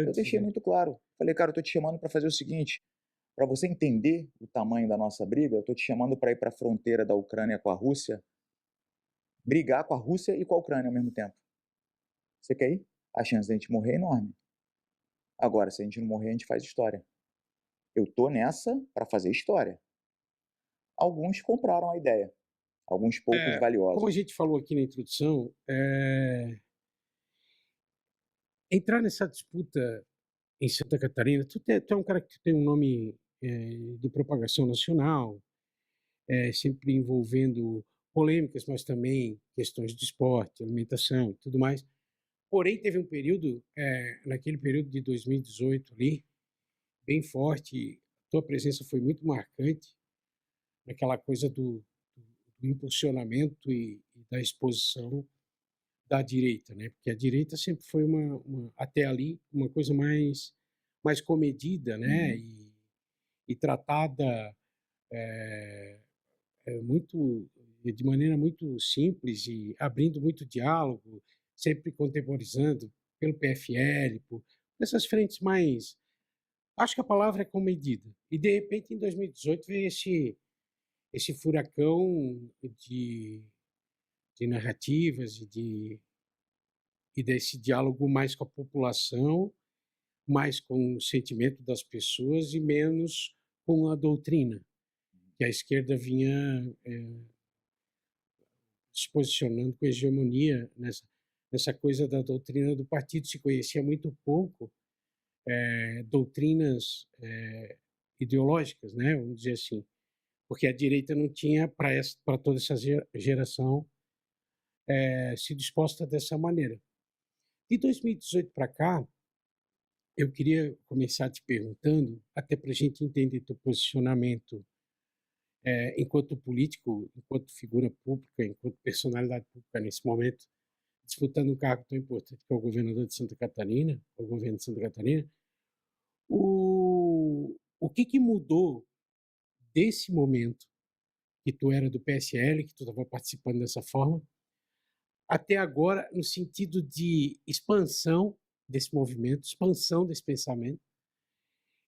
Eu Antes, deixei né. muito claro. Falei: "Cara, eu tô te chamando para fazer o seguinte, para você entender o tamanho da nossa briga, eu tô te chamando para ir para a fronteira da Ucrânia com a Rússia, brigar com a Rússia e com a Ucrânia ao mesmo tempo. Você quer ir? A chance da gente morrer é enorme. Agora, se a gente não morrer, a gente faz história. Eu tô nessa para fazer história". Alguns compraram a ideia, alguns poucos Como a valiosos. gente falou aqui na introdução, entrar nessa disputa em Santa Catarina, tu é um cara que tem um nome, de propagação nacional, sempre envolvendo polêmicas, mas também questões de esporte, alimentação e tudo mais. Porém, teve um período, naquele período de 2018 ali, bem forte, tua presença foi muito marcante, naquela coisa do impulsionamento e da exposição da direita, né, porque a direita sempre foi até ali, uma coisa mais comedida, né, Uhum. e tratada, muito de maneira muito simples e abrindo muito diálogo, sempre contemporizando pelo PFL, por essas frentes mais, acho que a palavra é comedida. E de repente em 2018 veio esse furacão de narrativas e desse diálogo mais com a população, mais com o sentimento das pessoas e menos com a doutrina, que a esquerda vinha, se posicionando com hegemonia nessa coisa da doutrina do partido. Se conhecia muito pouco, doutrinas, ideológicas, né, vamos dizer assim, porque a direita não tinha para toda essa geração, sido exposta dessa maneira. De 2018 para cá, eu queria começar te perguntando, até para a gente entender teu posicionamento, enquanto político, enquanto figura pública, enquanto personalidade pública nesse momento, disputando um cargo tão importante que é o governador de Santa Catarina, o governo de Santa Catarina, o que mudou desse momento que tu era do PSL, que tu estava participando dessa forma, até agora, no sentido de expansão desse movimento, expansão desse pensamento,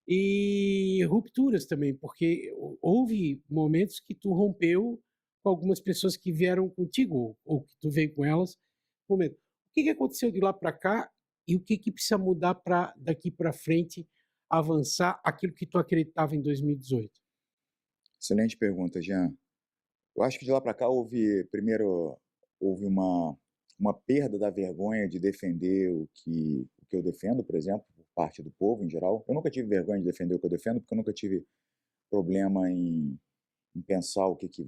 e rupturas também, porque houve momentos que tu rompeu com algumas pessoas que vieram contigo, ou que tu veio com elas. Momento. O que aconteceu de lá para cá e o que precisa mudar para daqui para frente avançar aquilo que tu acreditava em 2018? Excelente pergunta, Jean. Eu acho que de lá para cá houve uma perda da vergonha de defender o que eu defendo, por exemplo, por parte do povo em geral. Eu nunca tive vergonha de defender o que eu defendo, porque eu nunca tive problema em pensar o que que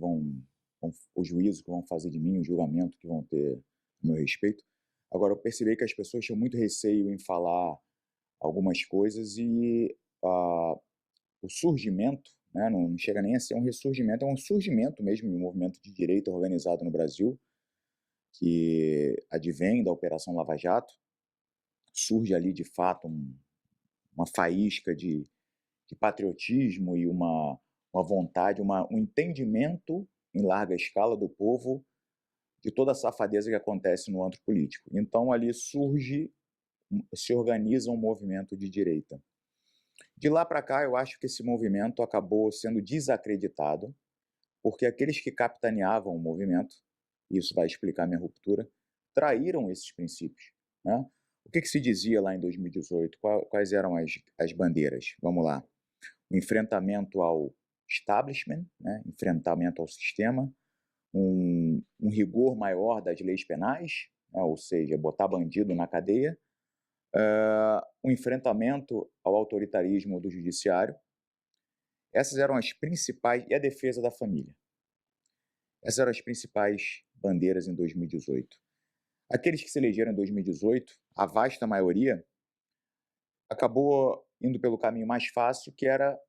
o juízo que vão fazer de mim, o julgamento que vão ter a meu respeito. Agora, eu percebi que as pessoas tinham muito receio em falar algumas coisas e, o surgimento, né, não chega nem a ser um ressurgimento, é um surgimento mesmo de um movimento de direita organizado no Brasil, que advém da Operação Lava Jato. Surge ali, de fato, uma faísca de patriotismo e uma vontade, um entendimento em larga escala do povo de toda a safadeza que acontece no antro político. Então ali se organiza um movimento de direita. De lá para cá, eu acho que esse movimento acabou sendo desacreditado, porque aqueles que capitaneavam o movimento, e isso vai explicar minha ruptura, traíram esses princípios, né? O que se dizia lá em 2018? Quais eram as bandeiras? Vamos lá. O enfrentamento ao establishment, né? Enfrentamento ao sistema, um rigor maior das leis penais, né? Ou seja, botar bandido na cadeia, o enfrentamento ao autoritarismo do judiciário. Essas eram as principais, e a defesa da família. Essas eram as principais bandeiras em 2018. Aqueles que se elegeram em 2018, a vasta maioria, acabou indo pelo caminho mais fácil, que era,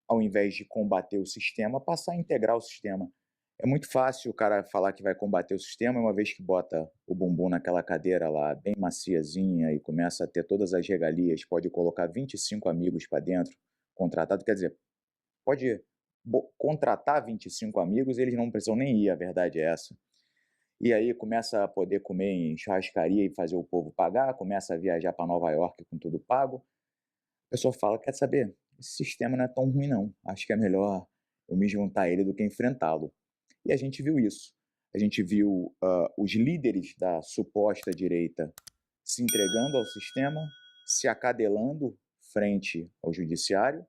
ao invés de combater o sistema, passar a integrar o sistema. É muito fácil o cara falar que vai combater o sistema, uma vez que bota o bumbum naquela cadeira lá, bem maciazinha, e começa a ter todas as regalias, pode colocar 25 amigos para dentro, contratado, quer dizer, pode contratar 25 amigos, eles não precisam nem ir, a verdade é essa. e aí começa a poder comer em churrascaria e fazer o povo pagar, começa a viajar para Nova York com tudo pago. A pessoa fala: "Quer saber? Esse sistema não é tão ruim não, acho que é melhor eu me juntar a ele do que enfrentá-lo". E a gente viu isso. A gente viu, os líderes da suposta direita se entregando ao sistema, se acadelando frente ao judiciário,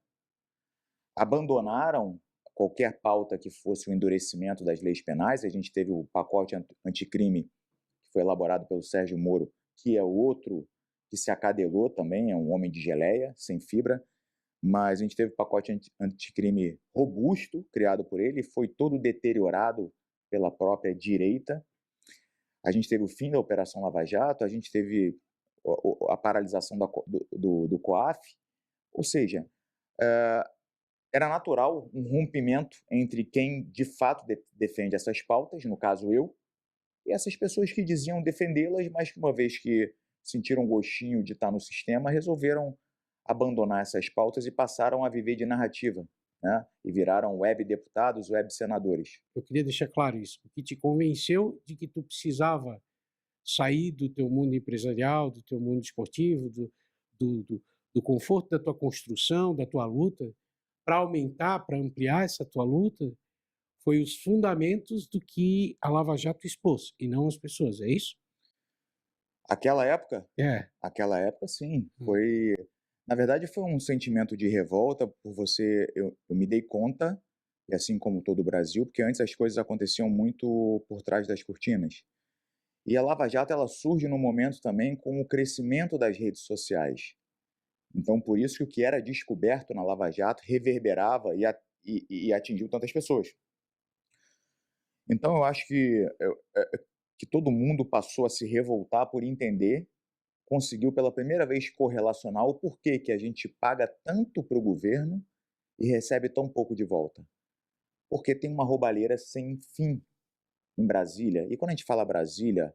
abandonaram qualquer pauta que fosse o endurecimento das leis penais. A gente teve o pacote anticrime, que foi elaborado pelo Sérgio Moro, que é outro que se acadelou também, é um homem de geleia, sem fibra, mas a gente teve o pacote anticrime robusto, criado por ele, foi todo deteriorado pela própria direita. A gente teve o fim da Operação Lava Jato, a gente teve a paralisação do COAF, ou seja, era natural um rompimento entre quem de fato defende essas pautas, no caso eu, e essas pessoas que diziam defendê-las, mas que uma vez que sentiram gostinho de estar no sistema, resolveram abandonar essas pautas e passaram a viver de narrativa, né? E viraram web deputados, web senadores. Eu queria deixar claro isso, o que te convenceu de que tu precisava sair do teu mundo empresarial, do teu mundo esportivo, do, do, do conforto da tua construção, da tua luta, para aumentar, para ampliar essa tua luta, foi os fundamentos do que a Lava Jato expôs, e não as pessoas, é isso? Aquela época, É. aquela época sim, Hum. foi, na verdade foi um sentimento de revolta por eu me dei conta, e assim como todo o Brasil, porque antes as coisas aconteciam muito por trás das cortinas. E a Lava Jato ela surge no momento também com o crescimento das redes sociais. Então, por isso que o que era descoberto na Lava Jato reverberava e atingiu tantas pessoas. Então, eu acho que todo mundo passou a se revoltar por entender, conseguiu pela primeira vez correlacionar o porquê que a gente paga tanto para o governo e recebe tão pouco de volta. Porque tem uma roubalheira sem fim em Brasília. E quando a gente fala Brasília,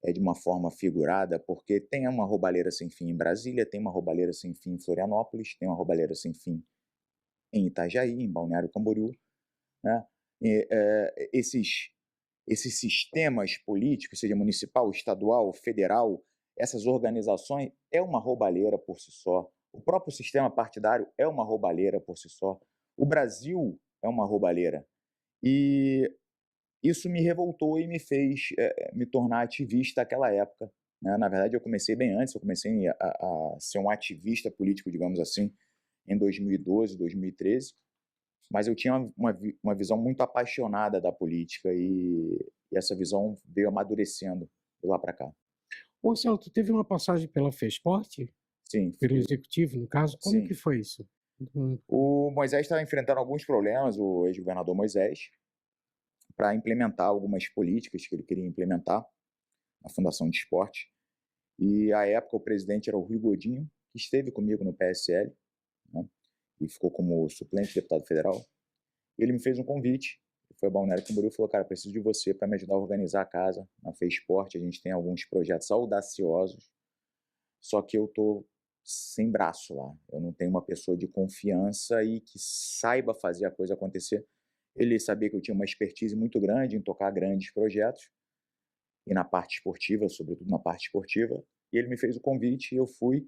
é de uma forma figurada, porque tem uma roubalheira sem fim em Brasília, tem uma roubalheira sem fim em Florianópolis, tem uma roubalheira sem fim em Itajaí, em Balneário Camboriú, né? E, esses sistemas políticos, seja municipal, estadual, federal, essas organizações, é uma roubalheira por si só. O próprio sistema partidário é uma roubalheira por si só. O Brasil é uma roubalheira. E isso me revoltou e me fez me tornar ativista naquela época, né? Na verdade, eu comecei bem antes, eu comecei a ser um ativista político, digamos assim, em 2012, 2013, mas eu tinha uma visão muito apaixonada da política e essa visão veio amadurecendo de lá para cá. Ô, Marcelo, tu teve uma passagem pela FESPORT, Sim, pelo executivo, no caso, como que sim. foi isso? Hum. O Moisés estava enfrentando alguns problemas, o ex-governador Moisés, para implementar algumas políticas que ele queria implementar na Fundação de Esporte. E, à época, o presidente era o Rui Godinho, que esteve comigo no PSL, né, e ficou como suplente de deputado federal. Ele me fez um convite, foi a Balneário Camboriú e falou: cara, preciso de você para me ajudar a organizar a casa na FESPORT, a gente tem alguns projetos audaciosos, só que eu tô sem braço lá, eu não tenho uma pessoa de confiança e que saiba fazer a coisa acontecer. Ele sabia que eu tinha uma expertise muito grande em tocar grandes projetos, e na parte esportiva, sobretudo na parte esportiva, e ele me fez o convite e eu fui,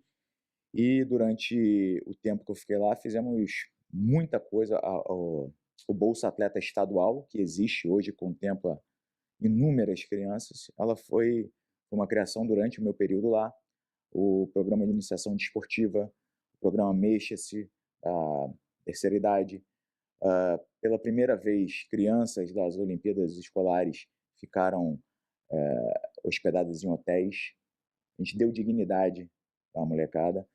e durante o tempo que eu fiquei lá fizemos muita coisa. O Bolsa Atleta Estadual, que existe hoje, contempla inúmeras crianças, ela foi uma criação durante o meu período lá. O programa de iniciação desportiva, o programa Mexa-se, a terceira idade. Pela primeira vez, crianças das Olimpíadas Escolares ficaram hospedadas em hotéis. A gente deu dignidade à molecada.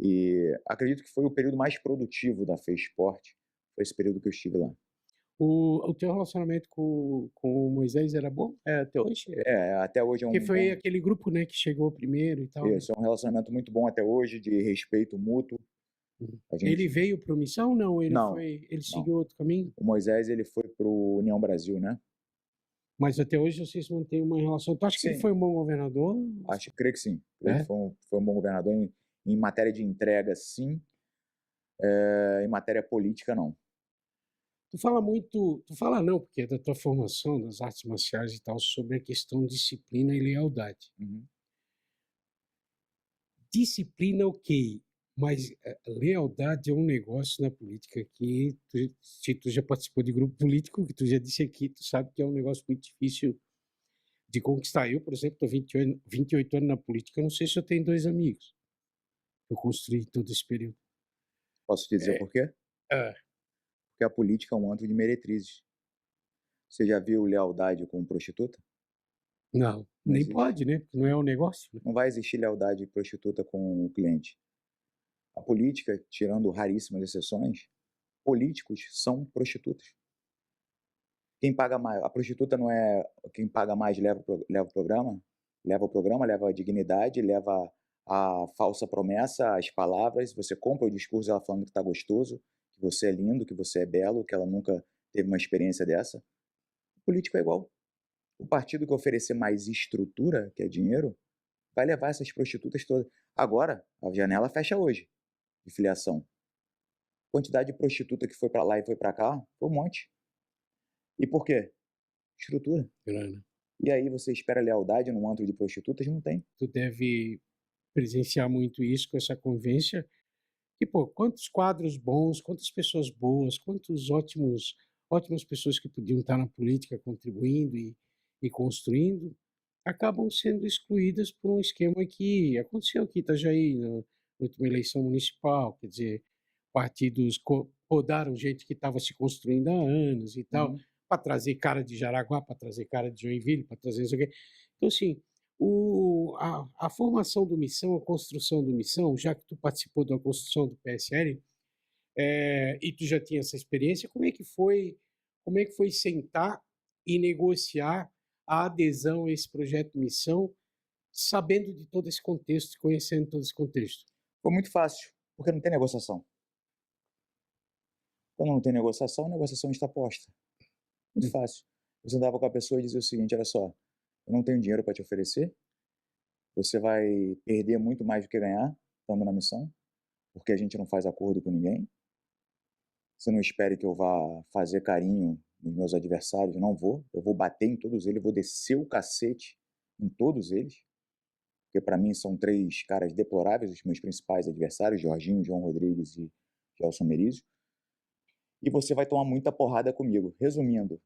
E acredito que foi o período mais produtivo da FESPORT, foi esse período que eu estive lá. O teu relacionamento com o Moisés era bom? É até hoje? Até hoje é Porque um foi bom. aquele grupo, né, que chegou primeiro e tal, né? Isso, é um relacionamento muito bom até hoje, de respeito mútuo. Uhum. A Ele gente. veio para Missão? Não, Não, ele não. seguiu outro caminho? O Moisés ele foi para o União Brasil, né? Mas até hoje vocês mantêm uma relação. Tu acha que ele Sim, foi um bom governador? creio que sim. Creio que É? foi um bom governador em matéria de entrega, sim. Em matéria política, não. tu fala não, porque é da tua formação, das artes marciais e tal, sobre a questão disciplina e lealdade. Uhum. Disciplina, ok, mas lealdade é um negócio na política que, se tu já participou de grupo político, que tu já disse aqui, tu sabe que é um negócio muito difícil de conquistar. Eu, por exemplo, estou 28 anos na política, eu não sei se eu tenho dois amigos. Eu construí todo esse período. Posso te dizer É, por quê? ah, Porque a política é um antro de meretrizes. Você já viu lealdade com prostituta? não, Não nem existe. pode, né? Porque não é um negócio, né? Não vai existir lealdade prostituta com o cliente. A política, tirando raríssimas exceções, políticos são prostitutas. Quem paga mais, a prostituta não é quem paga mais leva o programa, leva a dignidade, leva a falsa promessa, as palavras, você compra o discurso ela falando que está gostoso, que você é lindo, que você é belo, que ela nunca teve uma experiência dessa. O político é igual. O partido que oferecer mais estrutura, que é dinheiro, vai levar essas prostitutas todas. Agora, a janela fecha hoje, de filiação. Quantidade de prostituta que foi para lá e foi para cá, foi um monte. E por quê? Estrutura. Grana. E aí você espera lealdade num antro de prostitutas? Não tem. Tu deve presenciar muito isso com essa convivência. E, pô, quantos quadros bons, quantas pessoas boas, quantos ótimas pessoas que podiam estar na política contribuindo e construindo, acabam sendo excluídas por um esquema que aconteceu aqui em Itajaí, na última eleição municipal, quer dizer, partidos podaram gente que estava se construindo há anos e tal, Uhum. para trazer cara de Jaraguá, para trazer cara de Joinville, para trazer isso aqui. Então, assim, a formação do Missão, a construção do Missão, já que tu participou da construção do PSL, e tu já tinha essa experiência, como é que foi sentar e negociar a adesão a esse projeto Missão, sabendo de todo esse contexto, conhecendo todo esse contexto? Foi muito fácil, porque não tem negociação. Quando não tem negociação, a negociação está posta. Muito Hum. fácil. Você andava com a pessoa e dizia o seguinte: olha só, eu não tenho dinheiro para te oferecer, você vai perder muito mais do que ganhar estando na missão, porque a gente não faz acordo com ninguém. Você não espere que eu vá fazer carinho nos meus adversários, não vou. Eu vou bater em todos eles, vou descer o cacete em todos eles, porque para mim são três caras deploráveis, os meus principais adversários, Jorginho, João Rodrigues e Gelson Merizio. E você vai tomar muita porrada comigo. Resumindo,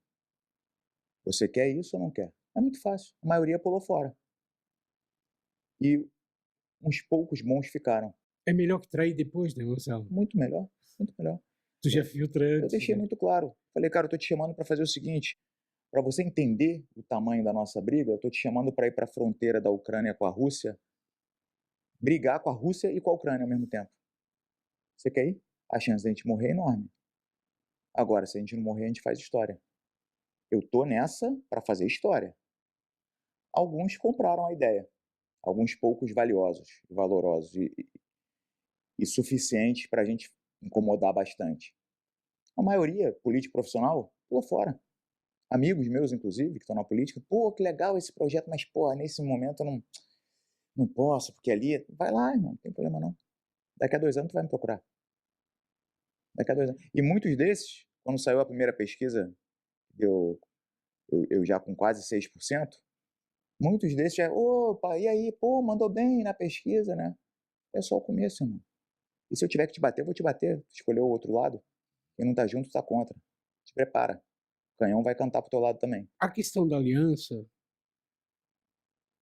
você quer isso ou não quer? É muito fácil. A maioria pulou fora. E uns poucos bons ficaram. É melhor que trair depois, né, Marcelo? Muito melhor, muito melhor. Tu já Eu, filtra eu antes, deixei né? muito claro. Falei, cara, eu tô te chamando para fazer o seguinte: para você entender o tamanho da nossa briga, eu tô te chamando para ir para a fronteira da Ucrânia com a Rússia, brigar com a Rússia e com a Ucrânia ao mesmo tempo. Você quer ir? A chance de a gente morrer é enorme. Agora, se a gente não morrer, a gente faz história. Eu tô nessa para fazer história. Alguns compraram a ideia, alguns poucos valiosos, valorosos e suficientes para a gente incomodar bastante. A maioria, político profissional, pulou fora. Amigos meus, inclusive, que estão na política, pô, que legal esse projeto, mas, pô, nesse momento eu não posso, porque ali. Vai lá, irmão, não tem problema não. Daqui a 2 anos tu vai me procurar. Daqui a 2 anos. E muitos desses, quando saiu a primeira pesquisa, eu já com quase 6%, muitos desses já, opa, e aí, pô, mandou bem na pesquisa, né? É só o começo, irmão. E se eu tiver que te bater, eu vou te bater. Escolheu o outro lado. Quem não tá junto, tá contra. Te prepara. O canhão vai cantar pro teu lado também. A questão da aliança,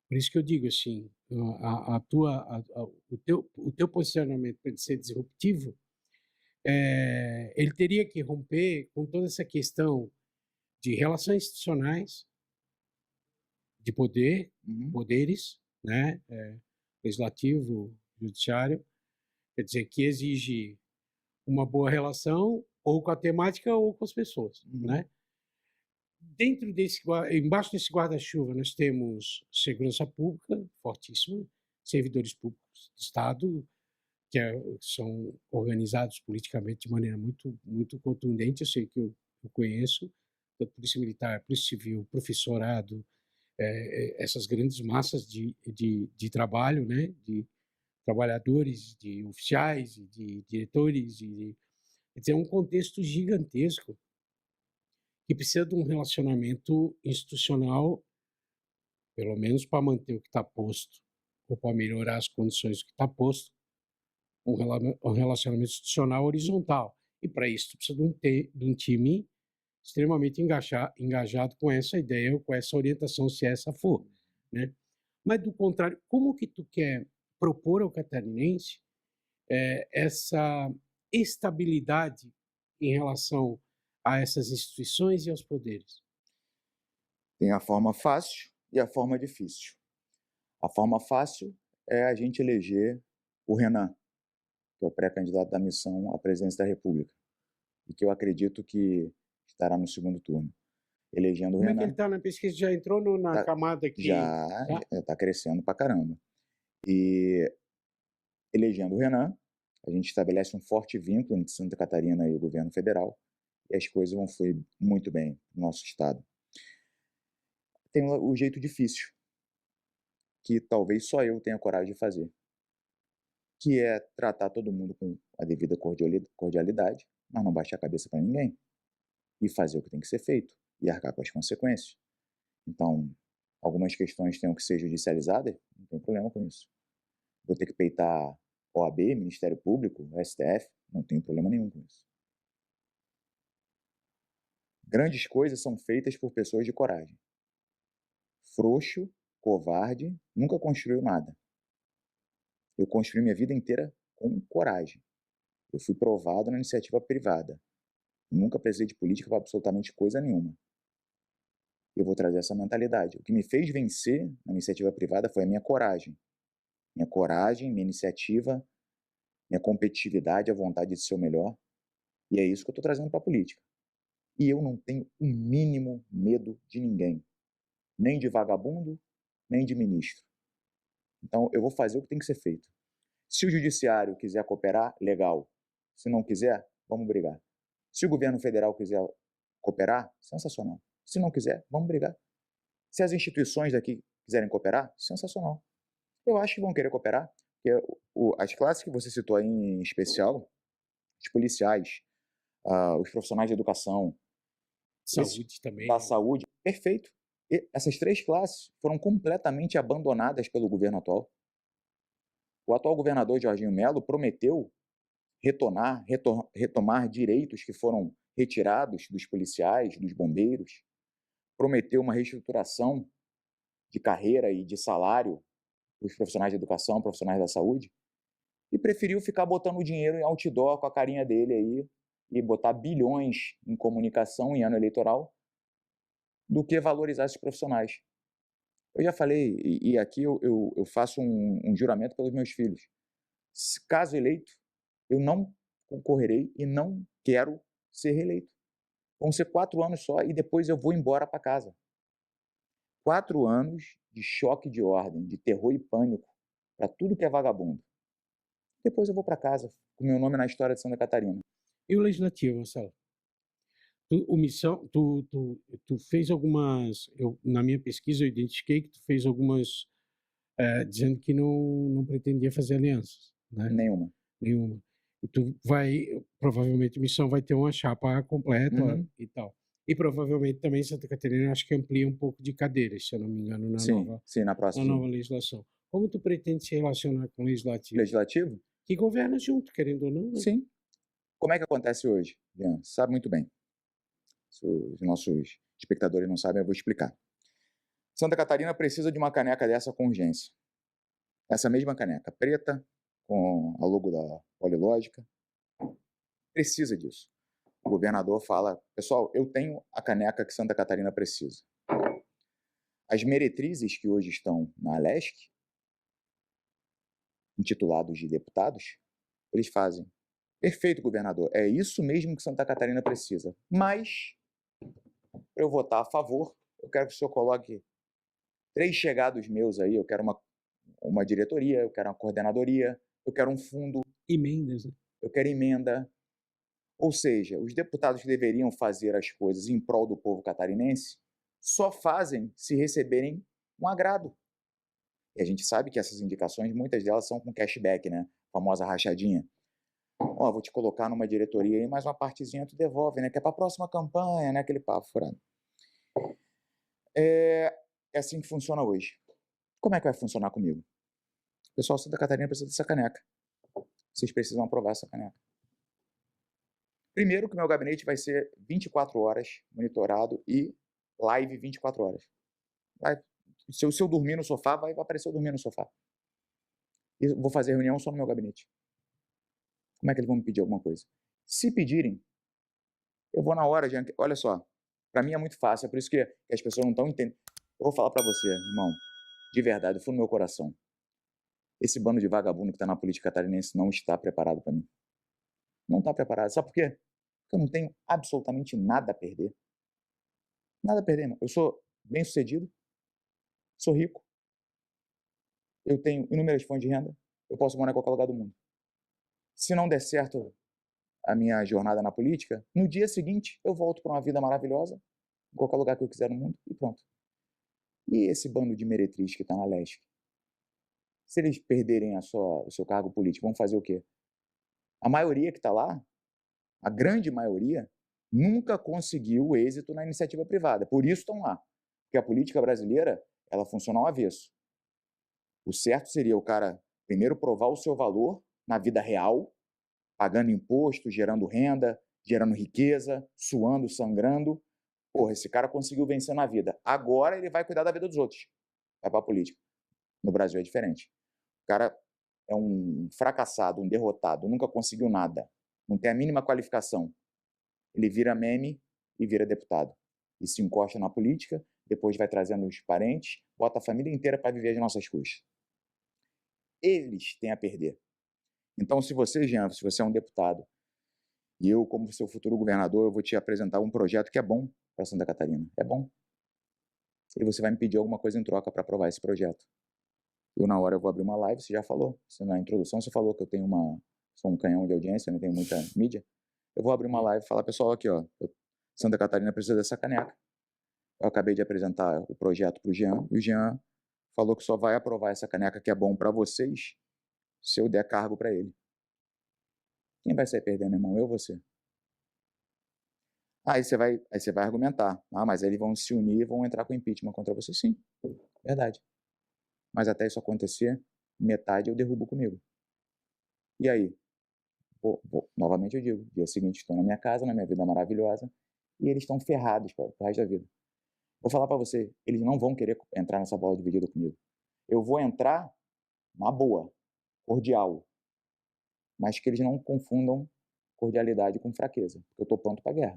por isso que eu digo assim, o teu posicionamento para ele ser disruptivo, ele teria que romper com toda essa questão de relações institucionais, de Uhum. poderes, né, legislativo, judiciário, quer dizer, que exige uma boa relação ou com a temática ou com as pessoas, Uhum. né? Embaixo desse guarda-chuva, nós temos segurança pública fortíssima, servidores públicos de Estado, são organizados politicamente de maneira muito contundente. Eu sei que eu conheço, da Polícia Militar, Polícia Civil, professorado, essas grandes massas de trabalho, né, de trabalhadores, de oficiais, de diretores, quer dizer, é um contexto gigantesco que precisa de um relacionamento institucional, pelo menos para manter o que está posto, ou para melhorar as condições do que está posto, um relacionamento institucional horizontal. E para isso precisa de um time extremamente engajado com essa ideia ou com essa orientação, se essa for, né? Mas do contrário, como que tu quer propor ao catarinense essa estabilidade em relação a essas instituições e aos poderes? Tem a forma fácil e a forma difícil. A forma fácil é a gente eleger o Renan, que é o pré-candidato da missão à presidência da República, e que eu acredito que estará no segundo turno. Elegendo o Como é que ele Renan, está na pesquisa? Já entrou na tá, camada que... já Tá? está crescendo pra caramba. E elegendo o Renan, a gente estabelece um forte vínculo entre Santa Catarina e o governo federal, e as coisas vão fluir muito bem no nosso estado. Tem o jeito difícil, que talvez só eu tenha coragem de fazer, que é tratar todo mundo com a devida cordialidade, mas não baixar a cabeça para ninguém, e fazer o que tem que ser feito, e arcar com as consequências. Então, algumas questões tenham que ser judicializadas, não tem problema com isso. Vou ter que peitar OAB, Ministério Público, STF, não tem problema nenhum com isso. Grandes coisas são feitas por pessoas de coragem. Frouxo, covarde, nunca construiu nada. Eu construí minha vida inteira com coragem. Eu fui provado na iniciativa privada. Nunca precisei de política para absolutamente coisa nenhuma. Eu vou trazer essa mentalidade. O que me fez vencer na iniciativa privada foi a minha coragem. Minha coragem, minha iniciativa, minha competitividade, a vontade de ser o melhor. E é isso que eu estou trazendo para a política. E eu não tenho o mínimo medo de ninguém. Nem de vagabundo, nem de ministro. Então, eu vou fazer o que tem que ser feito. Se o judiciário quiser cooperar, legal. Se não quiser, vamos brigar. Se o governo federal quiser cooperar, sensacional. Se não quiser, vamos brigar. Se as instituições daqui quiserem cooperar, sensacional. Eu acho que vão querer cooperar, porque as classes que você citou aí em especial, os policiais, os profissionais de educação, Saúde também, da né? saúde, perfeito. E essas três classes foram completamente abandonadas pelo governo atual. O atual governador Jorginho Melo prometeu retomar direitos que foram retirados dos policiais, dos bombeiros, prometeu uma reestruturação de carreira e de salário dos profissionais de educação, profissionais da saúde, e preferiu ficar botando dinheiro em outdoor com a carinha dele aí e botar bilhões em comunicação em ano eleitoral do que valorizar esses profissionais. Eu já falei, e aqui eu faço um juramento pelos meus filhos. Caso eleito, eu não concorrerei e não quero ser reeleito. Vão ser 4 anos só e depois eu vou embora para casa. 4 anos de choque de ordem, de terror e pânico para tudo que é vagabundo. Depois eu vou para casa, com meu nome na história de Santa Catarina. E o legislativo, Marcelo? Tu fez algumas... na minha pesquisa eu identifiquei que tu fez algumas dizendo que não pretendia fazer alianças, né? Nenhuma. Nenhuma. E tu vai, provavelmente, a missão vai ter uma chapa completa e tal. E provavelmente também Santa Catarina acho que amplia um pouco de cadeiras, se eu não me engano, Sim, sim, na próxima. nova legislação. Como tu pretende se relacionar com o legislativo? Legislativo? Que governa junto, querendo ou não, né? Sim. Como é que acontece hoje, Jean? Sabe muito bem. Se os nossos espectadores não sabem, eu vou explicar. Santa Catarina precisa de uma caneca dessa com urgência. Essa mesma caneca, preta, com a logo da Polilógica, precisa disso. O governador fala, pessoal, eu tenho a caneca que Santa Catarina precisa. As meretrizes que hoje estão na Alesc, intitulados de deputados, eles fazem. Perfeito, governador, é isso mesmo que Santa Catarina precisa. Mas, para eu votar a favor, eu quero que o senhor coloque 3 chegados meus aí, eu quero uma diretoria, eu quero uma coordenadoria, eu quero um fundo. Emendas, né? Eu quero emenda. Ou seja, os deputados que deveriam fazer as coisas em prol do povo catarinense só fazem se receberem um agrado. E a gente sabe que essas indicações, muitas delas são com cashback, né? A famosa rachadinha. Ó, vou te colocar numa diretoria aí, mais uma partezinha tu devolve, né? Que é para a próxima campanha, né? Aquele papo furado. É assim que funciona hoje. Como é que vai funcionar comigo? O pessoal de Santa Catarina precisa dessa caneca. Vocês precisam aprovar essa caneca. Primeiro que o meu gabinete vai ser 24 horas monitorado e live 24 horas. Live. Se eu dormir no sofá, vai aparecer eu dormir no sofá. E vou fazer reunião só no meu gabinete. Como é que eles vão me pedir alguma coisa? Se pedirem, eu vou na hora, gente. Olha só, para mim é muito fácil, é por isso que as pessoas não estão entendendo. Eu vou falar para você, irmão, de verdade, do fundo do meu coração. Esse bando de vagabundo que está na política catarinense não está preparado para mim. Não está preparado. Sabe por quê? Porque eu não tenho absolutamente nada a perder. Nada a perder, irmão. Eu sou bem-sucedido, sou rico, eu tenho inúmeras fontes de renda, eu posso morar em qualquer lugar do mundo. Se não der certo a minha jornada na política, no dia seguinte eu volto para uma vida maravilhosa, em qualquer lugar que eu quiser no mundo, e pronto. E esse bando de meretriz que está na leste? Se eles perderem o seu cargo político, vão fazer o quê? A maioria que está lá, a grande maioria, nunca conseguiu êxito na iniciativa privada. Por isso estão lá. Porque a política brasileira, ela funciona ao avesso. O certo seria o cara primeiro provar o seu valor na vida real, pagando imposto, gerando renda, gerando riqueza, suando, sangrando. Porra, esse cara conseguiu vencer na vida. Agora ele vai cuidar da vida dos outros. Vai para a política. No Brasil é diferente. O cara é um fracassado, um derrotado, nunca conseguiu nada, não tem a mínima qualificação. Ele vira meme e vira deputado. E se encosta na política, depois vai trazendo os parentes, bota a família inteira para viver as nossas custas. Eles têm a perder. Então, se você, Jean, se você é um deputado, e eu, como seu futuro governador, eu vou te apresentar um projeto que é bom para Santa Catarina. É bom. E você vai me pedir alguma coisa em troca para aprovar esse projeto. Eu, na hora, eu vou abrir uma live, você já falou. Na introdução, você falou que eu tenho sou um canhão de audiência, não tenho muita mídia. Eu vou abrir uma live e falar, pessoal, aqui, ó, Santa Catarina precisa dessa caneca. Eu acabei de apresentar o projeto para o Jean, e o Jean falou que só vai aprovar essa caneca que é bom para vocês se eu der cargo para ele. Quem vai sair perdendo, irmão? Eu ou você? Aí você vai argumentar. Ah, mas aí eles vão se unir e vão entrar com impeachment contra você. Sim, verdade. Mas até isso acontecer, metade eu derrubo comigo. E aí? Novamente eu digo, dia seguinte estou na minha casa, na minha vida maravilhosa, e eles estão ferrados para o resto da vida. Vou falar para você, eles não vão querer entrar nessa bola dividida comigo. Eu vou entrar na boa, cordial, mas que eles não confundam cordialidade com fraqueza, porque eu estou pronto para a guerra.